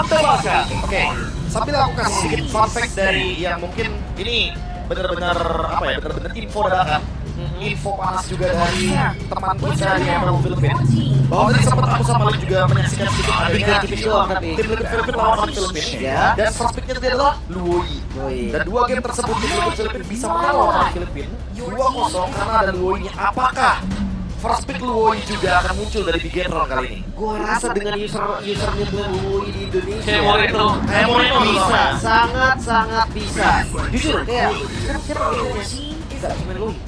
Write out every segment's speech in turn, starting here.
mentebalkan. Oke, sambil aku kasih sedikit fun fact dari yang mungkin ini benar-benar apa ya, benar-benar info dadakan. Info panas juga dari teman kita di Emerald Philippines. Bahwa tadi sempat aku sama Lee juga menyaksikan sedikit adanya tim Liquid Philippines lawan Philippines. Dan prospeknya tadi adalah Luoyi. Dan dua game tersebut tim Liquid Philippines bisa menang lawan Philippines 2-0 karena ada Luoyi-nya. Apakah first pick Luoyi juga akan muncul dari Bigetron kali ini? Gua rasa dengan usernya Luoyi di Indonesia Kayak Moreno. Kayak Moreno bisa, sangat bisa. Jujur kayak siapa bedanya sih? Enggak cuma Luoyi.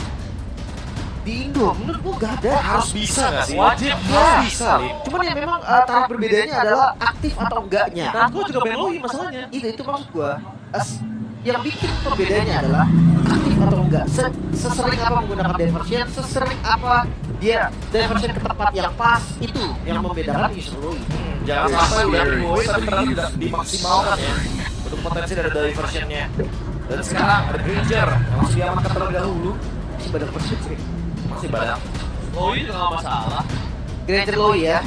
Di Indo, menurut gua gak ada. Harus bisa nggak sih? Wajib. Ya, bisa, Lim. cuman yang memang taraf perbedaannya adalah aktif atau enggaknya. Dan gue juga pengen Luoyi masalahnya. Itu maksud gua. Yang bikin perbedaannya adalah aktif atau enggak. Sesering apa menggunakan diversion, sesering apa dia diversion ke tempat yang pas, itu yang membedakan user Luoyi. Jangan sampai udah Luoyi tapi ternyata tidak dimaksimalkan ya untuk potensi dari diversionnya. Dan sekarang ada Granger yang harus diamankan terlebih dahulu. Masih banyak persen sih. Masih banyak. Luoyi juga gak masalah. Granger Luoyi ya.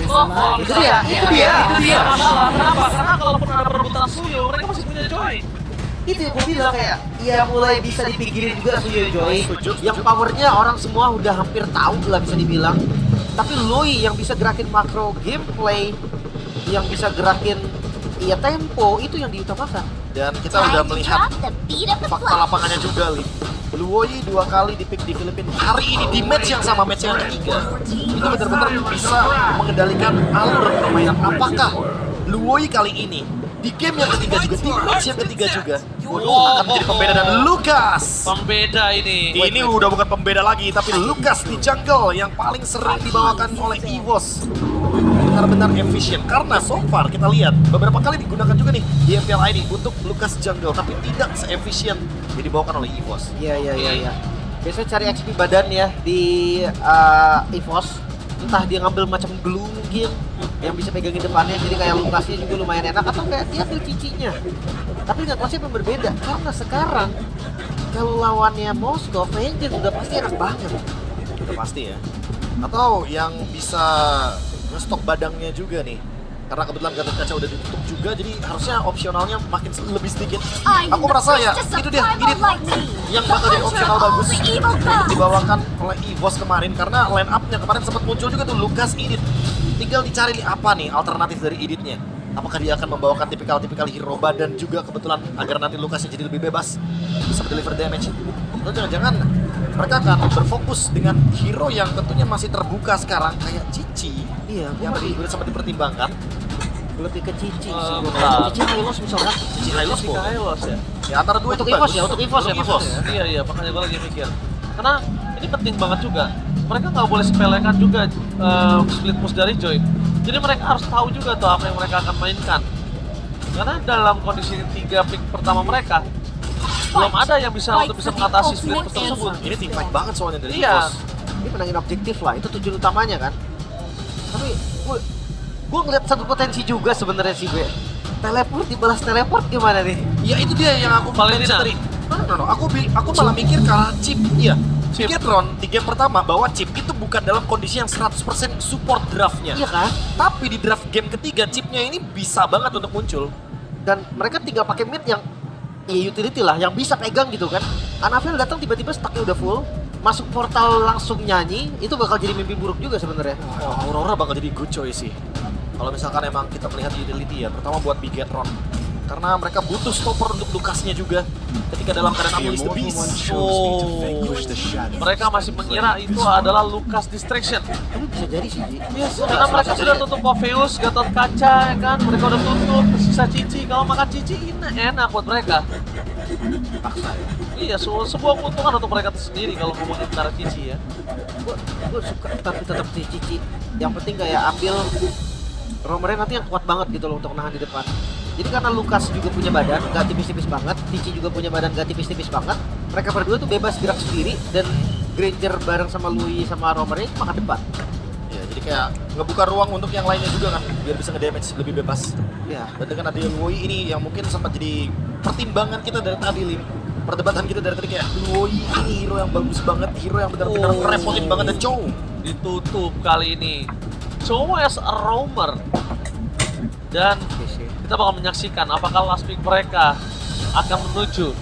Oh, Itu dia. masalah. Kenapa? Karena kalaupun ada perebutan Suyo, mereka masih punya Joy. Itu yang gue bilang kayak ya mulai bisa dipikirin juga Suyo Joy yang powernya orang semua udah hampir tahu lah bisa dibilang, tapi Luoyi yang bisa gerakin makro gameplay, yang bisa gerakin ya tempo, itu yang diutamakan. Dan kita udah melihat fakta lapangannya juga, Lim. Luoyi 2 kali di pick di Filipina hari ini di match yang sama, match yang ketiga itu benar-benar bisa mengendalikan alur permainan. Apakah Luoyi kali ini di game yang ketiga juga, di match yang ketiga juga akan menjadi pembeda? Dan Lucas Pembeda ini. ini udah bukan pembeda lagi, tapi Lucas di jungle yang paling sering dibawakan oleh EVOS benar-benar efisien. Karena so far kita lihat beberapa kali digunakan juga nih di MPL ID untuk Lucas jungle, tapi tidak se-efisien yang dibawakan oleh EVOS. Iya. Biasanya cari XP badan ya di EVOS, entah dia ngambil macam glue mungkin yang bisa pegangin depannya, jadi kayak Lucasnya juga lumayan enak, atau kayak dia ambil cicinya. Tapi dengan konsep yang berbeda, karena sekarang kalau lawannya Moskov, Vengeance udah pasti enak banget. Udah pasti ya. Atau yang bisa ngestok badangnya juga nih. Karena kebetulan Gatot Kaca udah ditutup juga, jadi harusnya opsionalnya makin lebih sedikit. Aku merasa ya, itu dia, ini yang bakal jadi opsional bagus dibawakan oleh EVOS kemarin. Karena line up-nya kemarin sempat muncul juga tuh Lucas Edit. Tinggal dicari nih apa nih alternatif dari Editnya. Apakah dia akan membawakan tipikal hero badan juga kebetulan agar nanti Lucasnya jadi lebih bebas, bisa deliver damage. Atau jangan-jangan mereka akan berfokus dengan hero yang tentunya masih terbuka sekarang kayak Cici. Iya, Yang tadi udah sempat dipertimbangkan. lebih ke Cici sih. Bentar. Cici Hylos misalkan. Cici Hylos Cici Hylos ya. Ya antara dua Untuk itu EVOS bagus. ya, untuk EVOS ya maksudnya. Iya, makanya gue lagi mikir. Karena ini penting banget juga. Mereka nggak boleh sepelekan juga split push dari Joy. Jadi mereka harus tahu juga tuh apa yang mereka akan mainkan. Karena dalam kondisi 3 pick pertama mereka belum ada yang bisa untuk bisa mengatasi split push tersebut. Ini team fight banget soalnya dari Iya. EVOS. Ini menangin objektif lah, itu tujuan utamanya kan. Tapi gue ngeliat satu potensi juga sebenarnya sih gue. Teleport dibalas teleport gimana nih? Ya itu dia yang aku Valentina. tadi. No. Aku malah mikir kalah chip. Iya. Chip. Bigetron di game pertama bahwa chip itu bukan dalam kondisi yang 100% support draftnya. Iya kan? Tapi di draft game ketiga chipnya ini bisa banget untuk muncul. Dan mereka tinggal pakai mid yang ya utility lah, yang bisa pegang gitu kan. Anavil datang tiba-tiba stucknya udah full, masuk portal langsung nyanyi, itu bakal jadi mimpi buruk juga sebenarnya. Oh, Aurora bakal jadi good choice sih. Kalau misalkan emang kita melihat utility ya, terutama buat Bigetron. Karena mereka butuh stopper untuk Lucasnya juga ketika dalam keadaan Amulis the Beast. Mereka masih mengira itu adalah Lucas Distraction. Tapi bisa jadi sih, Ji. Yes, karena mereka sudah tutup Orpheus, Gatot Kaca, ya kan? Mereka udah tutup, sisa Cici. Kalau makan Cici ini enak buat mereka. Paksa ya. Iya, sebuah keuntungan untuk mereka sendiri kalau ngomongin cara Cici ya. Gue suka tapi tetap si Cici. Yang penting kayak ambil Romerin nanti yang kuat banget gitu loh untuk nahan di depan. Jadi karena Lucas juga punya badan, gak tipis-tipis banget, Cici juga punya badan gak tipis-tipis banget. Mereka berdua tuh bebas gerak sendiri dan Granger bareng sama Louis sama Romerin makan depan. Ya, jadi kayak ngebuka ruang untuk yang lainnya juga kan, biar bisa ngedamage lebih bebas. Ya. Dan dengan adanya Luoyi ini yang mungkin sempat jadi pertimbangan kita dari tadi, Lim. Perdebatan kita dari tadi kayak Luoyi ini hero yang bagus banget, hero yang benar-benar ngerepotin banget dan Chow. Ditutup kali ini. Chow as a roamer. Dan kita bakal menyaksikan apakah last pick mereka akan menuju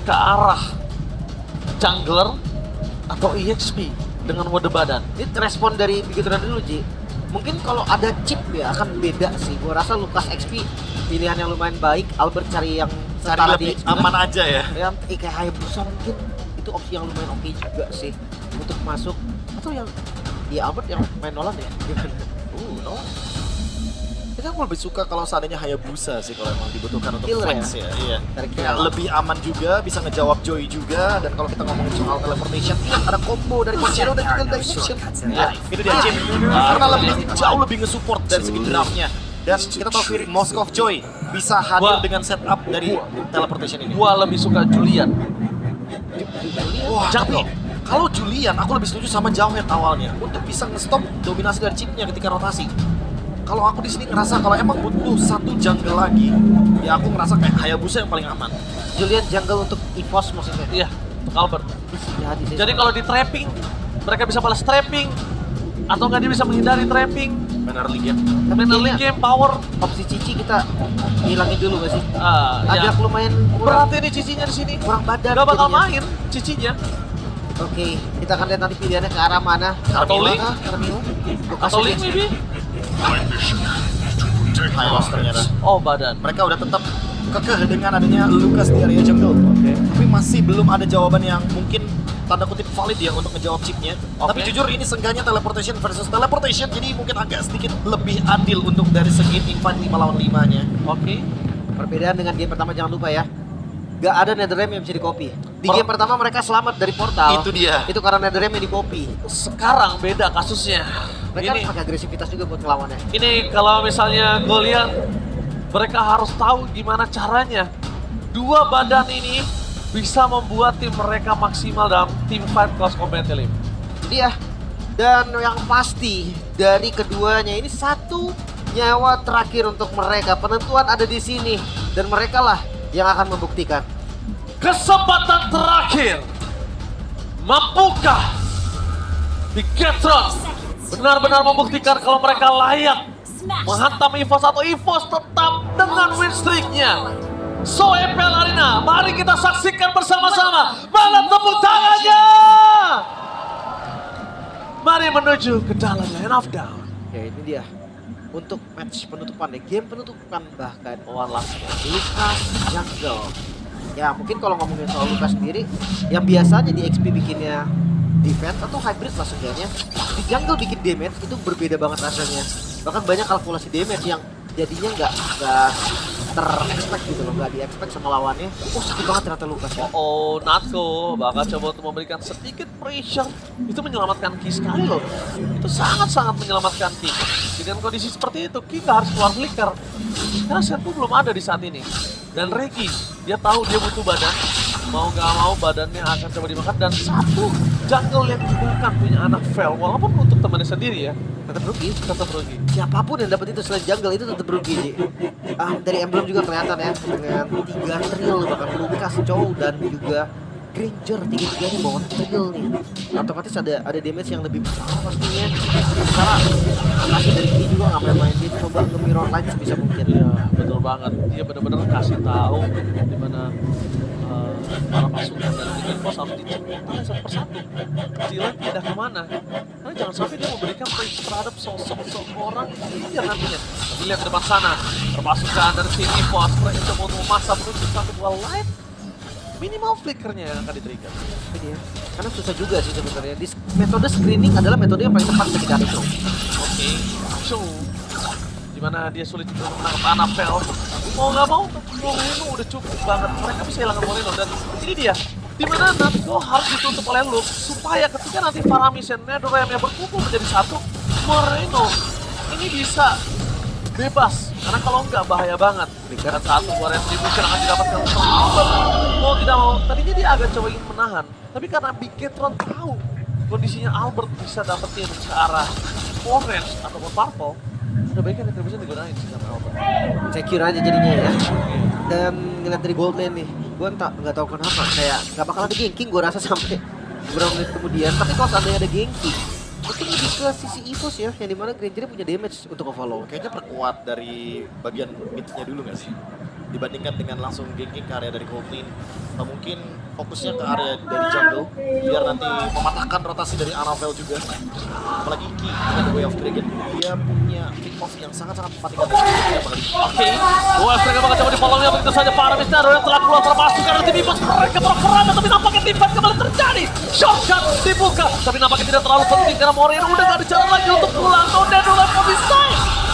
ke arah jungler atau EXP dengan mode badan. Ini respon dari Bigetron dulu, Ji. Mungkin kalau ada chip ya akan beda sih. Gua rasa Lukas XP pilihan yang lumayan baik. Albert cari yang Cari setara lebih di XP. aman aja ya. Yang kayak Hayabusa mungkin itu opsi yang lumayan oke juga sih untuk masuk. Atau yang ya Albert yang main Nolan ya gimana? No. Kita aku lebih suka kalau seandainya Hayabusa sih kalau emang dibutuhkan untuk Killer flanks ya. Iya. Dari Kayak kill. lebih aman juga, bisa ngejawab Joy juga, dan kalau kita ngomongin soal teleportation, ada combo dari Koshiro dan juga Dimension. Ya, itu dia Jim. Karena jauh lebih nge-support dari segi draftnya. Dan kita tahu Fury Moskov Joy bisa hadir dengan setup dari teleportation ini. Gua lebih suka Julian. Wah, Tapi- kalau Julian, aku lebih setuju sama Jawhead awalnya untuk bisa nge-stop dominasi dari chipnya ketika rotasi. Kalau aku di sini ngerasa kalau emang butuh satu jungle lagi, ya aku ngerasa kayak Hayabusa yang paling aman. Julian jungle untuk EVOS maksudnya. Iya, untuk Albert. Ya, di sini. Jadi kalau di trapping, mereka bisa balas trapping atau nggak dia bisa menghindari trapping. Benar Liga. Tapi Main early kayaknya game power. opsi Cici kita hilangin dulu gak sih? Ya. Agak lumayan kurang, Berarti nih cicinya di sini. kurang badan. Gak bakal jadinya. main cicinya. Oke, kita akan lihat nanti pilihannya ke arah mana. Atau Link. Carmilla. Atau Link maybe. High loss ternyata. Oh badan. Mereka udah tetap kekeh dengan adanya Lucas di area jungle. Tapi masih belum ada jawaban yang mungkin tanda kutip valid ya untuk ngejawab chipnya. Tapi jujur ini seenggaknya teleportation versus teleportation, jadi mungkin agak sedikit lebih adil untuk dari segi teamfight 5 lawan 5-nya. Oke. Perbedaan dengan game pertama jangan lupa ya. Gak ada Netherrealm yang bisa di copy. Di game pertama mereka selamat dari portal. Itu dia. Itu karena Netherrealm yang di copy. Sekarang beda kasusnya. Mereka Ini, harus pakai agresivitas juga buat ngelawannya. ini kalau misalnya gue lihat, mereka harus tahu gimana caranya. Dua badan ini bisa membuat tim mereka maksimal dalam team fight close combat elim. Jadi ya, dan yang pasti dari keduanya ini satu nyawa terakhir untuk mereka. Penentuan ada di sini dan mereka lah yang akan membuktikan. Kesempatan terakhir. Mampukah Bigetron benar-benar membuktikan kalau mereka layak menghantam EVOS atau EVOS tetap dengan win streak-nya? So EPL Arena, mari kita saksikan bersama-sama. Mana tepuk tangannya? Mari menuju ke dalam line of down. Ya ini dia. Untuk match penutupan ya, game penutupan bahkan. One last. Lucas Jungle. Ya mungkin kalau ngomongin soal Lucas sendiri, yang biasanya di XP bikinnya defense atau hybrid lah sebenarnya. Di jungle bikin damage itu berbeda banget rasanya. Bahkan banyak kalkulasi damage yang jadinya nggak ter-expect gitu loh, nggak di-expect sama lawannya. Oh sakit banget ternyata Lucas ya. Oh, Natko bakal coba untuk memberikan sedikit pressure. Itu menyelamatkan Ki sekali loh. Itu sangat-sangat menyelamatkan Ki. Dengan kondisi seperti itu, Ki nggak harus keluar flicker. Karena Serpu belum ada di saat ini. Dan Regi, dia tahu dia butuh badan. Mau nggak mau badannya akan coba dimakan. Dan satu jungle yang bukan punya anak Vel. Walaupun untuk temannya sendiri ya, Tetap rugi. tetap rugi. Siapapun yang dapat itu selain jungle itu tetap rugi. Ji. Dari emblem juga kelihatan ya dengan 3 trill bahkan Lucas, Chow dan juga Granger, tiga-tiganya bawa trill nih. Otomatis ada damage yang lebih besar pastinya. Karena kasih dari Ki juga nggak main-main, dia coba nge-mirror line sebisa mungkin. Iya, betul banget. Dia benar-benar kasih tahu di mana para pasukan dari tim EVOS harus dicek satu persatu. Kecilnya pindah kemana? Karena jangan sampai dia memberikan pressure terhadap sosok seorang leader nantinya. Tapi lihat ke depan sana, perpasukan dari tim EVOS mereka coba untuk masa menuju satu dua line. Minimal flickernya yang akan di-trigger. Tapi dia, karena susah juga sih sebenarnya. Metode screening adalah metode yang paling tepat ketika ada show. Oke, langsung. Dimana dia sulit untuk menangkap Annabelle. Mau nggak mau, Moreno udah cukup banget. Mereka bisa hilangkan Moreno dan ini dia. Dimana Natko harus ditutup oleh Luke supaya ketika nanti Faramis dan Netherrealm yang berkumpul menjadi satu, Moreno ini bisa bebas. Karena kalau nggak bahaya banget. Dan satu buat retribution akan didapatkan oleh Albert. Mau tidak mau, tadinya dia agak coba ingin menahan. Tapi karena Bigetron tahu kondisinya Albert bisa dapetin ke arah orange ataupun purple, udah baik kan retribution digunain sih sama Albert. Secure aja jadinya ya. Dan ngeliat dari gold lane nih, gue nggak tahu kenapa kayak nggak bakal ada ganking gue rasa sampai beberapa menit kemudian. Tapi kalau seandainya ada ganking, Mungkin lebih ke sisi EVOS ya, yang dimana Granger punya damage untuk follow. Kayaknya perkuat dari bagian mid-nya dulu nggak sih? Dibandingkan dengan langsung ganking ke area dari gold lane. Atau mungkin fokusnya ke area dari jungle. Biar nanti mematahkan rotasi dari Annabelle juga. Apalagi Ki dengan The Way of Dragon. Dia punya kick-off yang sangat-sangat mematikan. Oke, dua mereka bakal coba di-follow-nya begitu saja para Mistero yang telah keluar termasuk karena tim EVOS mereka berperangan tapi nampaknya tim fight kembali terjadi. Shotgun dibuka tapi nampaknya tidak terlalu penting karena Moreno udah gak ada cara lagi untuk pulang. Dan udah bisa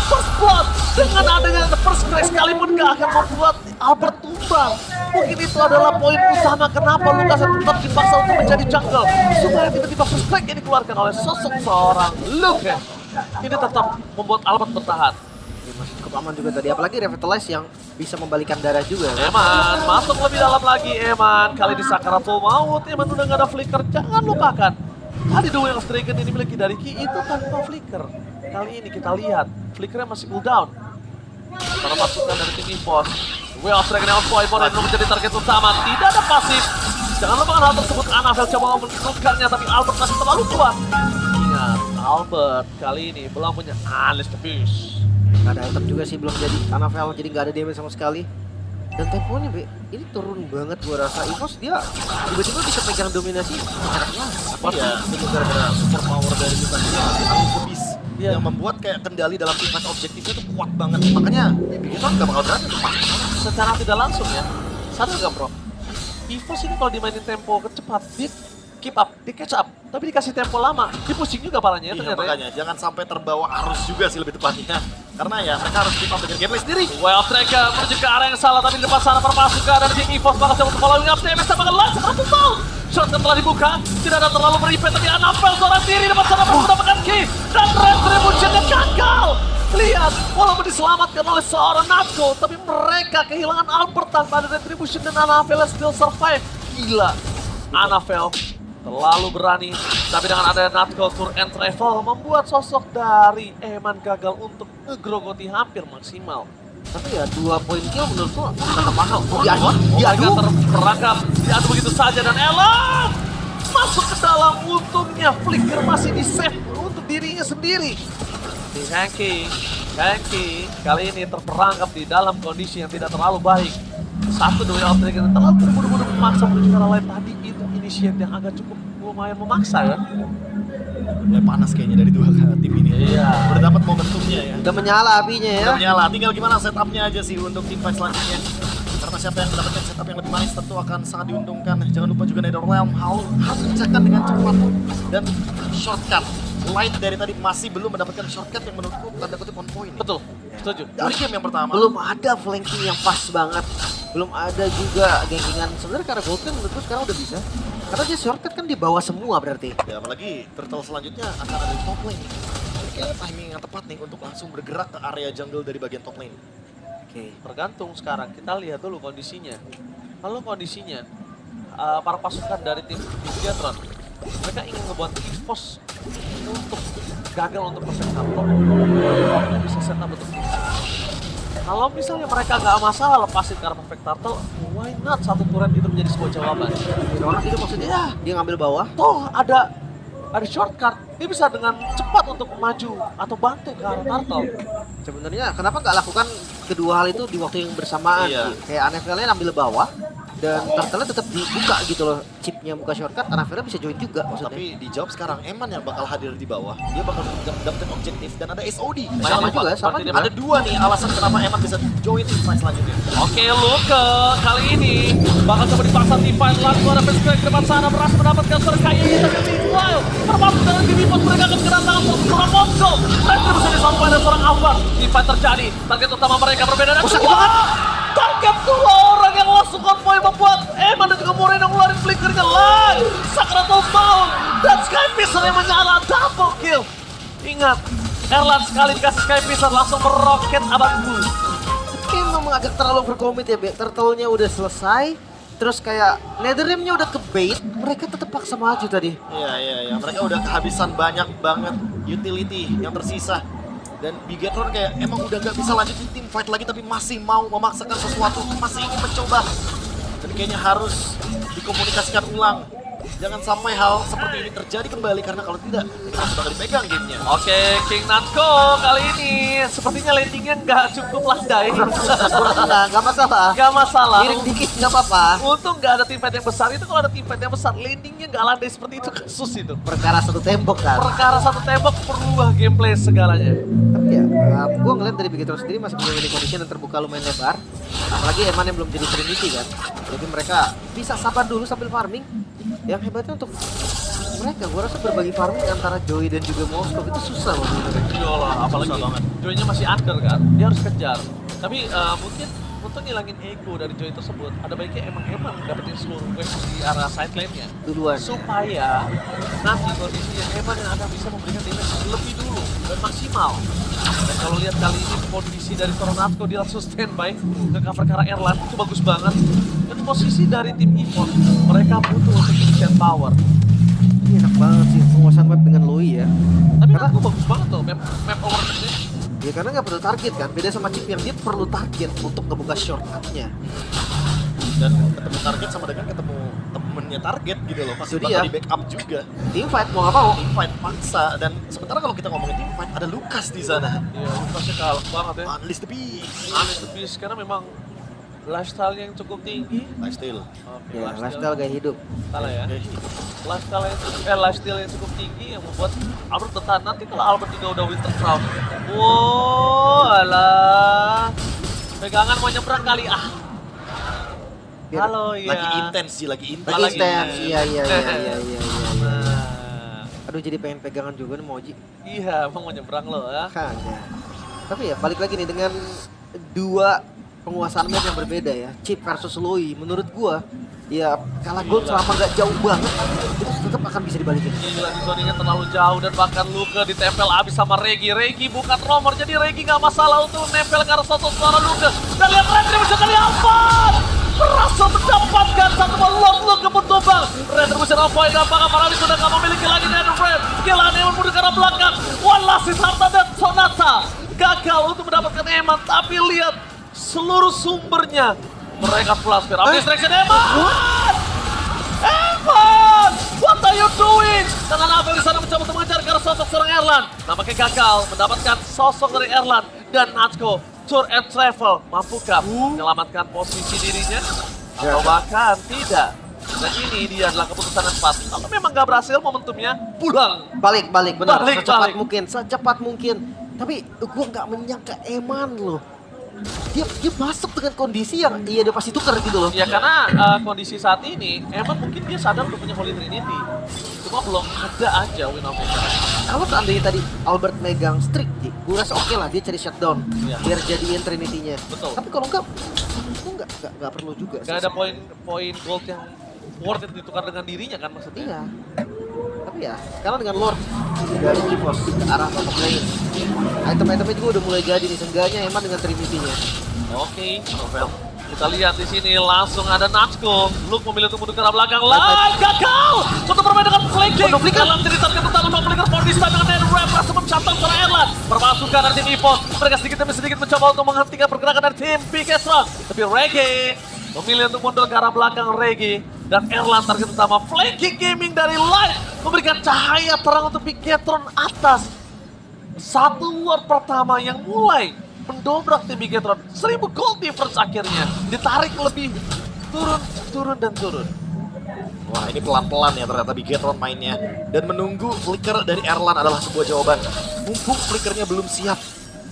first blood dengan adanya first crack sekalipun gak akan membuat Albert tumbang. Mungkin itu adalah poin utama kenapa Lucas tetap dipaksa untuk menjadi jungle supaya tiba-tiba first crack yang dikeluarkan oleh sosok seorang Lucas ini tetap membuat Albert bertahan. Ya, masih cukup aman juga tadi, apalagi Revitalize yang bisa membalikan darah juga. Eman masuk lebih dalam lagi. Eman kali di Sakaratul Maut. Eman udah gak ada flicker, jangan lupakan tadi The Way of Dragon ini miliki dari Ki itu tanpa flicker. Kali ini kita lihat flickernya masih cooldown karena pasukan dari tim EVOS. The Way of Dragon yang on point, Moreno menjadi target utama, tidak ada pasif. Jangan lupakan hal tersebut. Annabelle coba menunjukkannya tapi Albert masih terlalu kuat. Ingat, Albert kali ini belum punya Unleash the Beast. Gak ada item juga sih, belum jadi Annabelle, jadi gak ada damage sama sekali. Dan temponya Be, ini turun banget gua rasa. EVOS dia tiba-tiba bisa pegang dominasi secara jelas. Tapi ya itu gara-gara super power dari kita juga Unleash the Beast yang membuat kayak kendali dalam tim fight objektifnya tuh kuat banget. Makanya ya bikin orang gak bakal berani tuh pasti. Secara tidak langsung ya, sadar gak bro? EVOS ini kalau dimainin tempo kecepat, dia keep up, di catch up, tapi dikasih tempo lama, dia pusing juga palanya ya Iya ternyata. makanya jangan sampai terbawa arus juga sih lebih tepatnya. Karena ya mereka harus keep up dengan gameplay sendiri. Well, Tracker menuju ke arah yang salah, tapi di depan sana perpasukan dari tim EVOS bakal coba following up, TMS bakal langsung tertutup. Shotgun telah dibuka, tidak ada terlalu beripet, tapi Annabelle seorang diri depan sana berhasil mendapatkan key, dan Retribution-nya gagal. Lihat, walaupun diselamatkan oleh seorang Natco, tapi mereka kehilangan Albert tanpa ada Retribution dan Annabelle still survive. Gila, Annabelle terlalu berani, tapi dengan ada Natco Tour and Travel membuat sosok dari Eman gagal untuk ngegrogoti hampir maksimal. Tapi ya 2 poin kill menurutku tetap mahal. Diadu terperangkap, diadu begitu saja dan Elan masuk ke dalam. Untungnya Flicker masih di save untuk dirinya sendiri. Hanky kali ini terperangkap di dalam kondisi yang tidak terlalu baik. Satu The Way of Dragon terlalu terburu-buru memaksa menuju ke arah lain. Tadi itu initiate yang agak cukup lumayan memaksa ya. Mulai panas kayaknya dari dua tim ini. Iya. Udah dapat momentumnya ya. Udah menyala apinya ya. Udah menyala, tinggal gimana setupnya aja sih untuk tim fight selanjutnya. Karena siapa yang mendapatkan setup yang lebih manis tentu akan sangat diuntungkan. Jangan lupa juga Netherrealm harus dipecahkan dengan cepat dan shortcut. Light dari tadi masih belum mendapatkan shortcut yang menurutku tanda kutip on point. Betul, setuju. Dari game yang pertama. Belum ada flanking yang pas banget. Belum ada juga gankingan. Sebenarnya karena Golden menurutku sekarang udah bisa. Karena dia shortcut kan di bawah semua berarti. Ya apalagi turtle selanjutnya akan ada di top lane. Jadi kayaknya timing yang tepat nih untuk langsung bergerak ke area jungle dari bagian top lane. Oke. Tergantung sekarang, kita lihat dulu kondisinya. Kalau kondisinya, para pasukan dari tim Bigatron, mereka ingin ngebuat EVOS untuk gagal untuk perfect turtle. Mereka bisa setup untuk itu. Kalau misalnya mereka nggak masalah lepasin karena perfect turtle, why not satu turret itu menjadi sebuah jawaban? Orang itu maksudnya Ya, dia ngambil bawah. toh ada shortcut, dia bisa dengan cepat untuk maju atau bantu ke arah turtle. Sebenarnya kenapa nggak lakukan kedua hal itu di waktu yang bersamaan? Iya. Kayak Annabelle ambil bawah dan turtle tetap dibuka gitu loh. Chipnya buka shortcut, Annabelle bisa join juga maksudnya. Tapi dijawab sekarang, Eman yang bakal hadir di bawah. Dia bakal dapetin objektif dan ada SOD. Sama juga, sama Berarti juga. Ada dua nih alasan kenapa Eman bisa join tim fight selanjutnya. Oke, Luke kali ini bakal coba dipaksa tim fight langsung ada Pesquek ke depan sana berhasil mendapatkan terkaya ini tapi meanwhile termasuk dalam game EVOS mereka akan kedatangan seorang Mongo. Retribution disampaikan oleh seorang Alvar. Tim fight terjadi, target utama mereka berbeda dan target dua orang yang langsung konvoy membuat Eman dan juga Moreno ngeluarin flickernya lagi. Sakaratul Maut dan Skypisser yang menyala double kill. Ingat, Erlan sekali dikasih Skypisser langsung meroket abangku. Tapi memang agak terlalu overcommit ya, Be. Turtle-nya udah selesai, terus kayak Netherrealm-nya udah ke bait, mereka tetap paksa maju tadi. Iya. Mereka udah kehabisan banyak banget utility yang tersisa. Dan Bigatron kayak emang udah gak bisa lanjut di tim fight lagi tapi masih mau memaksakan sesuatu, masih ingin mencoba. Jadi kayaknya harus dikomunikasikan ulang Jangan sampai hal seperti ini terjadi kembali karena kalau tidak, ini masih bakal dipegang gamenya. Oke, King Natsko kali ini sepertinya landingnya nggak cukup landai. Nggak masalah. Nggak masalah. Miring dikit nggak apa-apa. Untung nggak ada tim fight yang besar. Itu kalau ada tim fight yang besar, landingnya nggak landai seperti itu kasus itu. Perkara satu tembok kan. Perkara satu tembok merubah gameplay segalanya. Tapi ya, gue ngeliat dari Bigetron sendiri masih punya winning condition yang terbuka lumayan lebar. Apalagi Eman yang belum jadi Trinity kan. Jadi mereka bisa sabar dulu sambil farming. Yang hebatnya untuk mereka, gue rasa berbagi farming antara Joey dan juga Moskov itu susah loh sebenarnya. Iyalah, apalagi Susah banget. Joy-nya masih under kan, dia harus kejar. Tapi mungkin untuk ngilangin ego dari Joy tersebut, ada baiknya emang dapetin seluruh quest di arah side lane-nya. Duluan. Supaya nanti kondisi yang Eman yang akan bisa memberikan damage lebih dulu dan maksimal. Dan kalau lihat kali ini kondisi dari Toronatko dia langsung standby ke cover ke arah Erlan, itu bagus banget. Dan posisi dari tim EVOS, mereka butuh untuk initiate power. Ini enak banget sih penguasaan map dengan Loi ya. Tapi Karena- aku bagus banget tuh map awareness-nya. Ya karena nggak perlu target kan, beda sama Chip yang dia perlu target untuk ngebuka shortcut-nya. Dan ketemu target sama dengan ketemu temennya target gitu loh. Pasti Itu bakal dia. di backup juga. Team fight mau nggak mau. Team fight paksa dan sementara kalau kita ngomongin team fight ada Lukas di sana. Iya, Lukasnya kalah banget ya. Unleash the Beast. Unleash the Beast karena memang lifestyle yang cukup tinggi. Lifesteal. Oke, Ya, lifestyle gaya hidup. salah ya. Lifestyle yang cukup tinggi yang membuat Albert bertahan. Nanti kalau Albert juga udah winter crown. Wow, alah. Pegangan mau nyebrang kali ah. Biar- Halo ya. Lagi intens sih, lagi intens. Lagi lagi intens, intens. iya. Nah, Aduh jadi pengen pegangan juga nih Moji. iya, emang mau nyebrang lo ya. Makanya. Tapi ya balik lagi nih dengan dua penguasaan map yang berbeda ya. Chip versus Loi. Menurut gua ya kalah gol Gila. selama nggak jauh banget itu tetap akan bisa dibalikin. Gila di zoningnya terlalu jauh dan bahkan Luka ditempel abis sama Regi. Regi bukan romer jadi Regi nggak masalah untuk nempel ke arah sosok suara Luka. Dan lihat Retribution kali apa? Berhasil mendapatkan satu melot Luka pun tumbang. Retribution of Void apakah Parabi sudah nggak memiliki lagi Netherframe? Gila Eman mundur ke arah belakang. Walasis Harta dan Sonata gagal untuk mendapatkan Eman. Tapi lihat seluruh sumbernya mereka flash spear. Distraction Eman! Eman! What are you doing? Dengan Abel di sana mencoba untuk mengejar ke arah sosok seorang Erlan. Nampaknya gagal mendapatkan sosok dari Erlan dan Natsko. Tour and Travel mampukah menyelamatkan posisi dirinya? Atau bahkan tidak? Dan ini dia adalah keputusan yang tepat. Kalau memang nggak berhasil momentumnya, pulang. Balik benar. Balik. Secepat mungkin. Tapi gua nggak menyangka Eman loh. Dia masuk dengan kondisi yang iya dia pasti tuker gitu loh. Ya karena kondisi saat ini, emang mungkin dia sadar udah punya Holy Trinity. Cuma belum ada aja win of Mega. Kalau seandainya tadi Albert megang streak, gue rasa oke lah dia cari shutdown Iya. biar jadiin Trinity-nya. Betul. Tapi kalau enggak, itu enggak perlu juga. Gak ada poin gold yang worth it ditukar dengan dirinya kan maksudnya. Iya. Tapi ya, sekarang dengan Lord dari EVOS ke arah top lane. Item-itemnya juga udah mulai jadi nih, seenggaknya emang dengan Trinity-nya. Oke, Novel. Kita lihat di sini langsung ada Natsko. Luke memilih untuk mundur ke arah belakang. Live gagal untuk bermain dengan flanking. Dalam cerita ketutaran untuk flanker for this time dengan Netherwrap langsung mencatat para Erlan. Permasukan dari tim EVOS. Mereka sedikit demi sedikit mencoba untuk menghentikan pergerakan dari tim Bigetron. Tapi Regi memilih untuk mundur ke arah belakang Regi. Dan Erlan target utama flanking gaming dari Live memberikan cahaya terang untuk Bigetron atas. Satu war pertama yang mulai mendobrak tim Bigetron. 1000 gold difference akhirnya. Ditarik lebih turun. Wah, ini pelan-pelan ya ternyata Bigetron mainnya. Dan menunggu flicker dari Erlan adalah sebuah jawaban. Mumpung flickernya belum siap.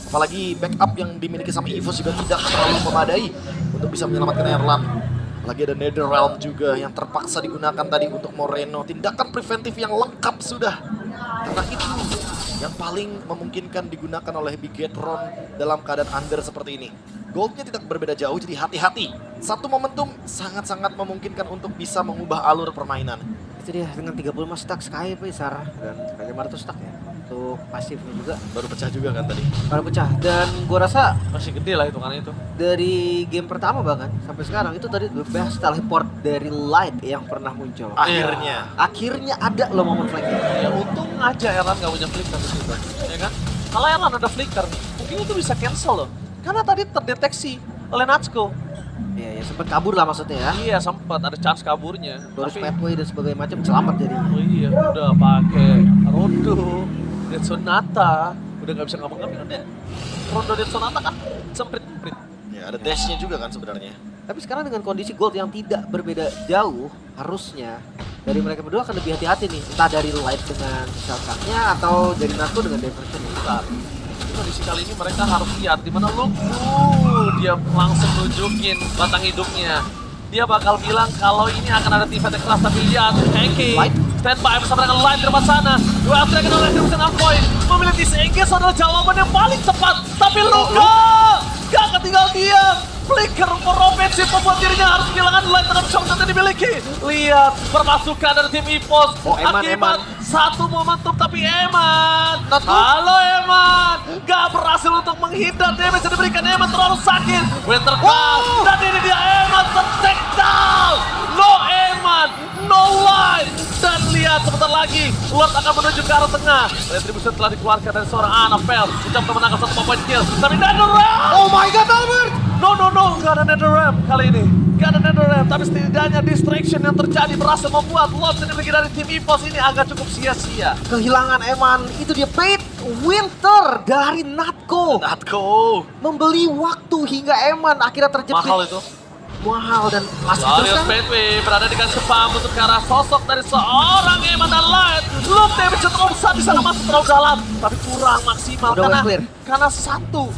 Apalagi backup yang dimiliki sama EVOS juga tidak terlalu memadai untuk bisa menyelamatkan Erlan. Lagi ada Netherrealm juga yang terpaksa digunakan tadi untuk Moreno. Tindakan preventif yang lengkap sudah. Karena itu yang paling memungkinkan digunakan oleh Bigetron dalam keadaan under seperti ini. Goldnya tidak berbeda jauh, jadi hati-hati. Satu momentum sangat-sangat memungkinkan untuk bisa mengubah alur permainan. Itu dia dengan 35 stack Sky Sarah dan 500 stack ya. Untuk pasifnya juga Baru pecah juga kan tadi. baru pecah. Dan gua rasa Masih gede lah hitungannya itu. dari game pertama bahkan sampai sekarang itu tadi the best teleport dari Light yang pernah muncul. Akhirnya ada loh momen flanking. Ya untung aja Erlan gak punya flicker di situ. Ya kan? Kalau Erlan ada flicker, mungkin itu bisa cancel loh. Karena tadi terdeteksi oleh Natsko Iya, sempat kabur lah maksudnya ya. Iya sempat ada chance kaburnya. Boris Tapi Pathway dan sebagainya macam selamat jadinya. oh iya udah pakai Rondo dan Sonata udah nggak bisa ngomong-ngomong kan ya. Rondo dan Sonata kan semprit. Ya, ada dash-nya juga kan sebenarnya. Tapi sekarang dengan kondisi gold yang tidak berbeda jauh, harusnya dari mereka berdua akan lebih hati-hati nih. Entah dari Light dengan shotgun-nya atau dari Nato dengan diversion. Bentar. Di kondisi kali ini mereka harus lihat di mana Luke. Dia langsung nunjukin batang hidungnya. Dia bakal bilang kalau ini akan ada tim fight yang keras, tapi lihat Heki Light. standby bersama dengan Light di depan sana. Dua Dragon oleh Crimson Envoy memilih disengage adalah jawaban yang paling tepat. Tapi Luka gak ketinggal diam. Flicker profensif membuat dirinya harus kehilangan Light dengan shotgun yang dimiliki. Lihat permasukan dari tim EVOS akibat satu momentum, tapi Eman. Halo Eman, gak berhasil untuk menghindar damage yang diberikan. Eman terlalu sakit. Winter Cloud dan ini dia Eman ter-take down. No Eman, no Light. Dan lihat sebentar lagi Lord akan menuju ke arah tengah. Retribution telah dikeluarkan dari seorang Annabelle. Ucap kemenangan 1 point kill. Tapi NetherRealm. Oh my god, Albert! No, gak ada NetherRealm kali ini. Gak ada NetherRealm, tapi setidaknya distraction yang terjadi berhasil membuat Lord yang dimiliki dari tim EVOS ini agak cukup sia-sia. Kehilangan Eman, itu dia paid Winter dari Natco. Membeli waktu hingga Eman akhirnya terjepit. Mahal itu. Mahal dan masih terus Darius kan? Pathway berada di garis depan untuk ke arah sosok dari seorang Eman dan Light. Look, damage terlalu besar bisa masuk terlalu dalam, tapi kurang maksimal Udah wave clear. karena satu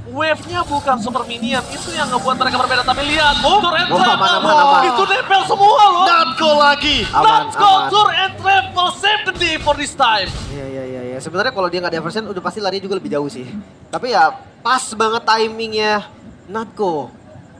wave-nya bukan super minion, itu yang ngebuat mereka berbeda. Tapi lihat, tur and trap, mana. itu nempel semua loh. Natco lagi. Aman. Tur and trap will save the day for this time. Iya. Sebenarnya kalau dia nggak diversion udah pasti lari juga lebih jauh sih. Tapi ya pas banget timingnya Natco.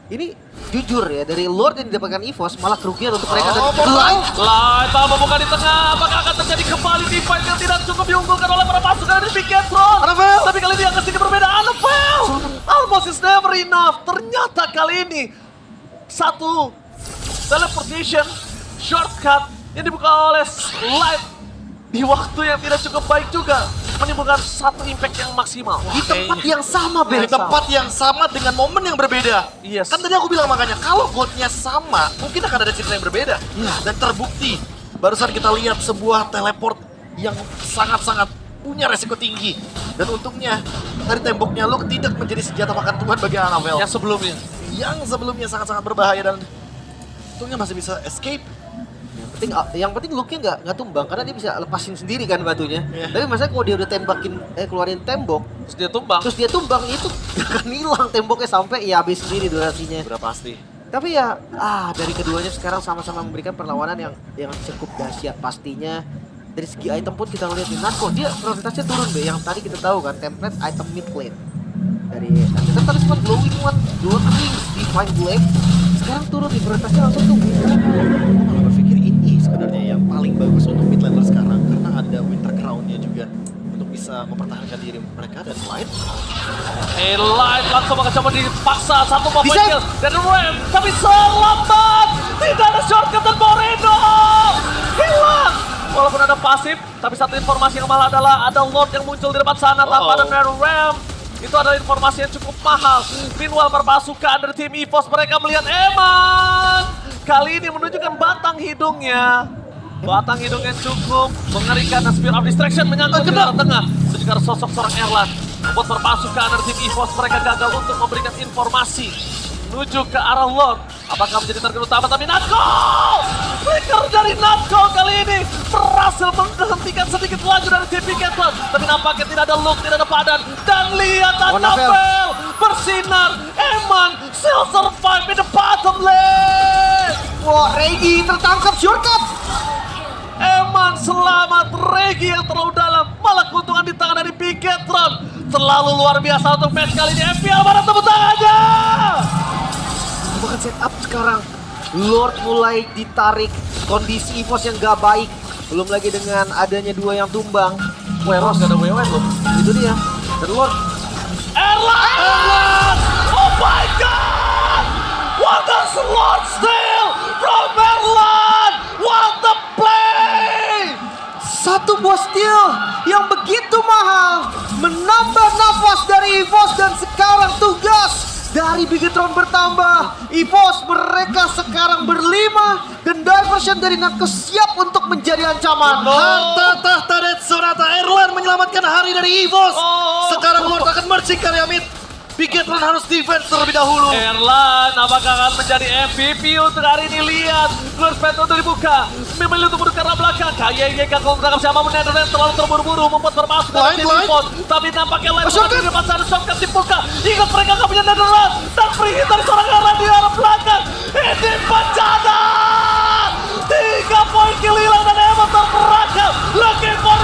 Ini jujur ya, dari Lord yang didapatkan EVOS malah kerugian untuk mereka dan Light bukan di tengah. Apakah akan terjadi kembali di fight yang tidak cukup diunggulkan oleh para pasukan dari Bigetron? Tapi kali ini agak sedikit berbeda. Annabelle! Almost is never enough. Ternyata kali ini satu teleportation shortcut yang dibuka oleh Light di waktu yang tidak cukup baik juga menimbulkan satu impact yang maksimal. di tempat yang sama, Di tempat yang sama dengan momen yang berbeda. Yes. Kan tadi aku bilang makanya kalau goldnya sama, mungkin akan ada cerita yang berbeda. Dan terbukti, barusan kita lihat sebuah teleport yang sangat-sangat punya resiko tinggi. Dan untungnya, dari temboknya Luke tidak menjadi senjata makan tuan bagi Annabelle. Yang sebelumnya sangat-sangat berbahaya dan untungnya masih bisa escape. Yang penting Luke-nya nggak tumbang karena dia bisa lepasin sendiri kan batunya. Iya. Tapi masalahnya kalau dia udah keluarin tembok, Terus dia tumbang. itu akan hilang temboknya sampai ya habis sendiri durasinya. Udah pasti. Tapi ya dari keduanya sekarang sama-sama memberikan perlawanan yang cukup dahsyat pastinya. Dari segi item pun kita ngeliat di Natco, dia prioritasnya turun deh. Yang tadi kita tahu kan, template item mid lane. Dari kita tadi sempat glowing one, glowing wings, divine blade. Sekarang turun di prioritasnya langsung tuh. Aku berpikir ini sebenarnya yang paling bagus untuk mid laner sekarang karena ada Winter Crown-nya juga untuk bisa mempertahankan diri mereka dan Light. Light langsung mencoba dipaksa satu point Bisa. kill dan Ram, tapi selamat. Tidak ada shortcut dan Moreno hilang. Walaupun ada pasif, tapi satu informasi yang malah adalah ada Lord yang muncul di depan sana tanpa ada Ram. Itu adalah informasi yang cukup mahal. Meanwhile perpasukan dari tim EVOS mereka melihat Eman. Kali ini menunjukkan batang hidungnya. Batang hidungnya cukup mengerikan dan Spear of Distraction menyangkut di arah tengah. Itu juga sosok seorang Erlan. Membuat perpasukan dari tim EVOS mereka gagal untuk memberikan informasi menuju ke arah Lord. Apakah menjadi target utama? Tapi Natco! Flicker dari Natco kali ini berhasil menghentikan sedikit laju dari tim Bigetron. Tapi nampaknya tidak ada Luke, tidak ada Padan. Dan lihat Annabelle bersinar. Eman still survive in the bottom lane. Wah, Regi tertangkap shortcut. Eman selamat, Regi yang terlalu dalam. Malah keuntungan di tangan dari Bigetron. Terlalu luar biasa untuk match kali ini. FPL mana tepuk tangannya? Bukan setup sekarang. Lord mulai ditarik, kondisi EVOS yang gak baik. Belum lagi dengan adanya dua yang tumbang. Weros gak ada WW loh. Itu dia. Dan Lord. Erlan! Oh my god! What a Lord steal from Erlan! What a play! Satu buah steal yang begitu mahal menambah nafas dari EVOS dan sekarang tugas dari Bigetron bertambah. EVOS mereka sekarang berlima dan Diversion dari Nakes siap untuk menjadi ancaman. Harta tahta Red Sonata, Erlan menyelamatkan hari dari EVOS. Sekarang mengeluarkan merching Karyamid. Bigetron harus defense terlebih dahulu. Erlan apakah akan menjadi MVP untuk hari ini? Lihat, Lord Pet untuk dibuka, memilih untuk mundur ke arah belakang. KYY gagal menangkap siapa pun yang terlalu terburu-buru membuat formasi dalam tim Import. Tapi nampaknya lain di depan sana shotgun dibuka. Ingat mereka nggak punya Netherlands dan free hit dari seorang arah di arah belakang. Ini bencana. 3 poin kill hilang dan Emma terperangkap. Looking for